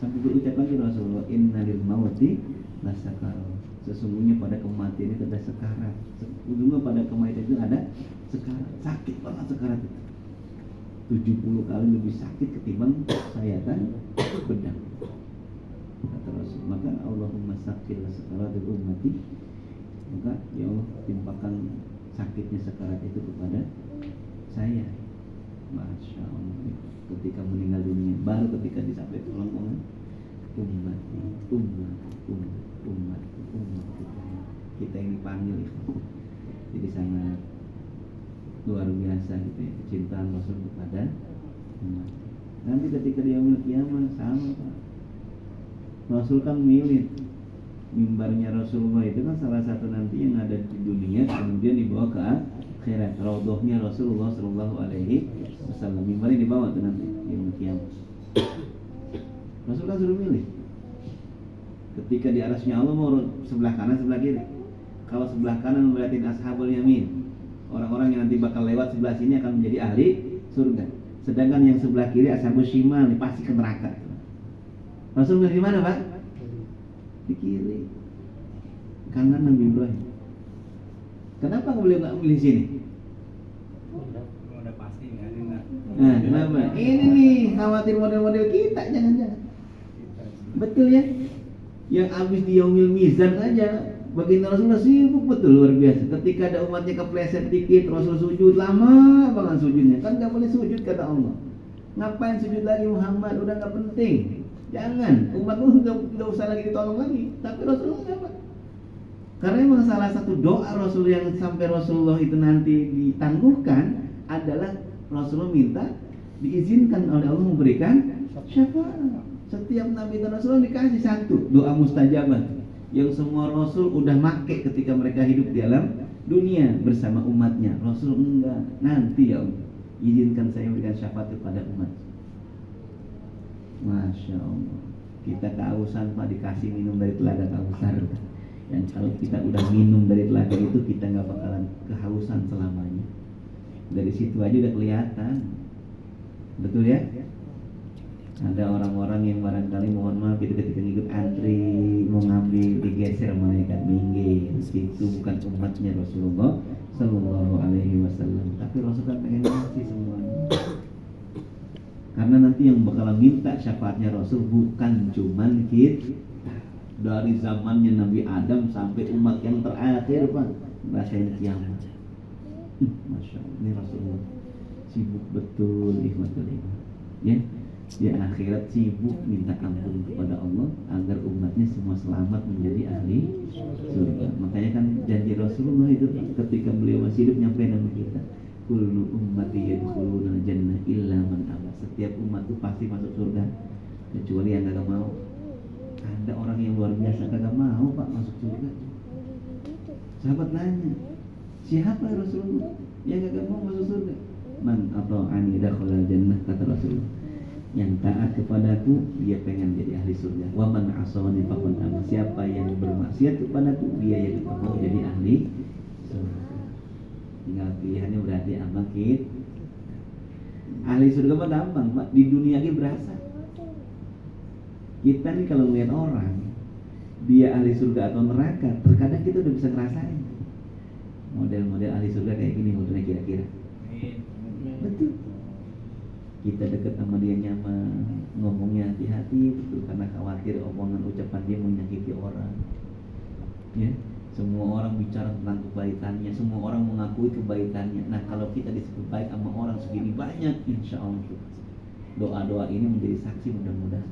sampai berucap lagi Rasulullah, innalil mauti lasakarat, sesungguhnya pada kematian itu ada sekarat. Sesungguhnya pada kematian itu ada sekarat. Sakit banget sekarat itu, 70 kali lebih sakit ketimbang sayatan pedang, kata Rasul. Maka Allahumma sakil sakaratul ummati, maka ya Allah timpakan sakitnya sekarat itu kepada saya. Masya Allah, ketika meninggal dunia, baru ketika disampaikan tolong umat, kita ini panggil itu. Jadi sangat luar biasa gitu ya, kecintaan Rasul kepada umat. Nanti ketika dia kiamat sama Pak. Rasul kan milih mimbarnya Rasulullah itu kan salah satu nanti yang ada di dunia, kemudian dibawa ke akhirat. Raudhahnya Rasulullah Sallallahu Alaihi Wasallam, mimbarnya dibawa tuh nanti di kiamat. Rasul kan suruh milih. Ketika di arasnya Allah mau sebelah kanan sebelah kiri. Kalau sebelah kanan melihatin ashabul yamin, orang-orang yang nanti bakal lewat sebelah sini akan menjadi ahli surga. Sedangkan yang sebelah kiri ashabul shimal pasti ke neraka. Rasul milih di mana, Pak? Di kiri. Kanan Nabi Ibrahim. Kenapa beliau nggak milih sini? Udah pasti nggak ada. Nah, kenapa? Ini nih khawatir model-model kita, jangan-jangan. Betul ya? Yang habis di Yaumil Mizan aja, baginda Rasulullah sibuk betul luar biasa. Ketika ada umatnya kepleset dikit, Rasul sujud lama banget sujudnya. Kan nggak boleh sujud kata Allah. Ngapain sujud lagi Muhammad? Udah nggak penting. Jangan, umatmu nggak usah lagi ditolong lagi. Tapi Rasulullah nggak apa. Karena memang salah satu doa Rasul yang sampai Rasulullah itu nanti ditangguhkan adalah Rasulullah minta diizinkan oleh Allah memberikan syafaat. Setiap Nabi dan Rasulullah dikasih satu doa mustajabah yang semua Rasul udah make ketika mereka hidup di alam dunia bersama umatnya. Rasul enggak, nanti ya Allah izinkan saya memberikan syafaat kepada umat. Masya Allah, kita kehausan Pak, dikasih minum dari telaga Kausar. Dan kalau kita udah minum dari telaga itu, kita nggak bakalan kehausan selamanya. Dari situ aja udah kelihatan, betul ya? Ada orang-orang yang barangkali mohon maaf itu ketika ngikut antri mau ngambil digeser malaikat minggir. Itu bukan umatnya Rasulullah Sallallahu Alaihi Wasallam. Tapi Rasul kan pengen ngasih semuanya. Karena nanti yang bakalan minta syafaatnya Rasul bukan cuman kita. Dari zamannya Nabi Adam sampai umat yang terakhir Pak, rasain kiamat. Masya Allah, ini Rasulullah sibuk betul ikhwatul iman. Ya, di akhirat sibuk minta ampun kepada Allah agar umatnya semua selamat menjadi ahli surga. Makanya kan janji Rasulullah itu ketika beliau masih hidup nyampein sama kita, kullu ummati yadkhuluna jannah illa man aba. Setiap umat itu pasti masuk surga kecuali yang kagak mau. Ada orang yang luar biasa kagak mau Pak masuk surga. Sahabat nanya, siapa Rasulullah yang kagak mau masuk surga? Man ata'ani dakhala jannah, kata Rasulullah. Yang taat kepadaku dia pengen jadi ahli surga. Wa man asawani faqad aba. Siapa yang bermaksiat kepadaku dia yang mau jadi ahli surga. Tinggal pilihannya berarti apa kita. Ahli surga mah gampang Pak, di dunia ini berasa. Kita nih kalau ngeliat orang dia ahli surga atau neraka, terkadang kita udah bisa ngerasain. Model-model ahli surga kayak gini modelnya kira-kira. Betul. Kita dekat sama dia nyaman, ngomongnya hati-hati, betul, karena khawatir omongan ucapan dia menyakiti orang. Ya, semua orang bicara tentang kebaikannya, semua orang mengakui kebaikannya. Nah, kalau kita disebut baik sama orang segini banyak, insya Allah doa-doa ini menjadi saksi mudah-mudahan.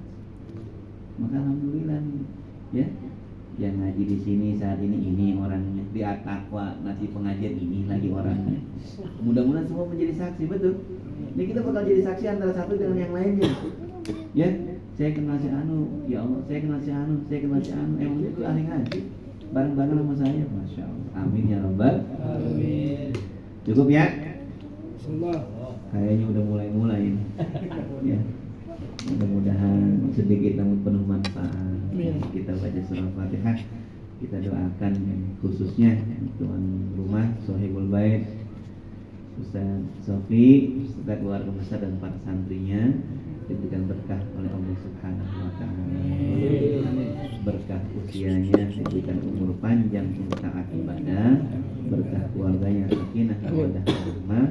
Maka alhamdulillah nih, ya, yang ngaji di sini saat ini orangnya, di At-Taqwa nanti pengajian ini lagi orangnya. Mudah-mudahan semua menjadi saksi, betul. Ini kita bakal jadi saksi antara satu dengan yang lainnya. Ya, saya kenal si Anu, ya Allah, saya kenal si Anu, saya kenal si Anu. Emang itu ahli ngaji, bareng-bareng sama saya, masya Allah. Amin ya Rabbal. Amin. Cukup ya? Bismillah. Kayaknya udah mulai ini. Ya. Mudah-mudahan sedikit namun penuh manfaat. Kita baca surah Fatihah, kita doakan khususnya tuan rumah Sohibul Bait, Ustaz Sofi, serta keluarga besar dan para santrinya diberikan berkah oleh Allah Subhanahu wa taala. Berkah usianya, diberikan umur panjang untuk taat ibadah, berkah keluarganya sakinah mawaddah warahmah,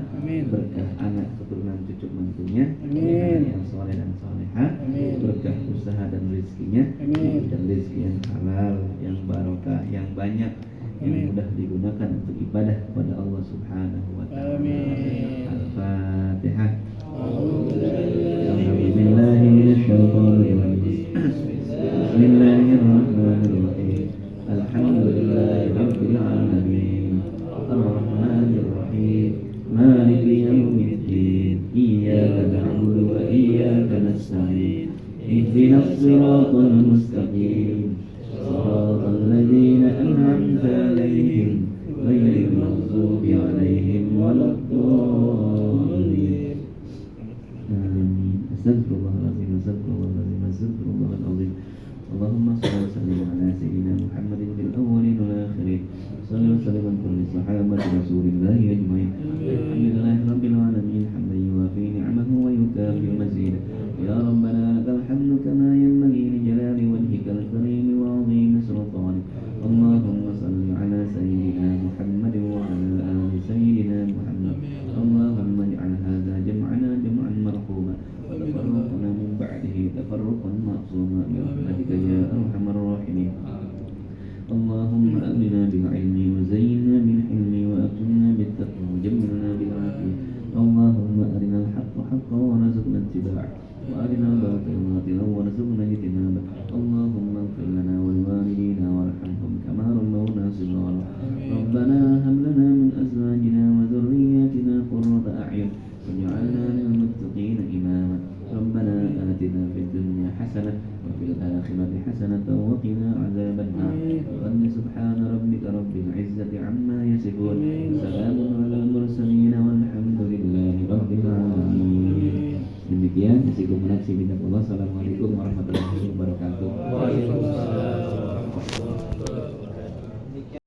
berkah anak keturunan cucu mantunya, yang soleh dan solehah, berkah usaha dan rezekinya, dan rezeki yang halal, yang barokah, yang banyak, yang mudah digunakan untuk ibadah kepada Allah Subhanahu wa taala. Al-Fatihah. Bismillahirrahmanirrahim. Alhamdulillahirabbil alamin. Ar-Rahmanir Rahim. Maliki yaumiddin. Iyyaka na'budu wa iyyaka nasta'in. Ihdinas siratal mustaqim. Shiratal ladzina an'amta 'alaihim ghairil maghdubi 'alaihim waladdallin. Amin. Astagfirullahaladzim, astagfirullahaladzim, astagfirullahaladzim. Allahumma salli wa sallim ala sayyidina Muhammadin fil awwalin wal akhirin. Salli wa sallim ala kulli sahabati Rasulillahi ajma'in. Alhamdulillahi rabbil alamin, hamdan yuwafi ni'amahu wa yukafi mazidah. Ya Rabbana lakal hamdu kama yanbaghi li jalali wajhikal karim wa 'azimi sultanik. Allahumma salli ala sayyidina Muhammadin wa ala ali sayyidina Muhammad. Allahumma ij'al hadha jam'ana jam'an marhuma wa tafarraqna min ba'dihi tafarruqan ma'suma bi rahmatika ya arhamar rahimin. Allahumma amina bil ilmi wa zayyinna bil hilmi wa akrimna bit taqwa wa jammilna bil afiyah. Allahumma arinal haqqa haqqan wa warzuqna ittiba'ah wa arinal batila batilan wa warzuqna ijtinabah. Allahumma ighfir lana wa liwalidina warhamhum kama rabbawna shighara. Rabbana hab lana min azwajina wa dhurriyyatina qurrata a'yun waj'alna lil muttaqina imama. Rabbana atina fid dunya hasanah wa fil akhirati hasanah wa qina adzaban nar. Subhana rabbika rabbil izzati amma yasifun. Salamun alal mursalin walhamdulillahi rabbil alamin. Demikian, Assalamualaikum warahmatullahi wabarakatuh.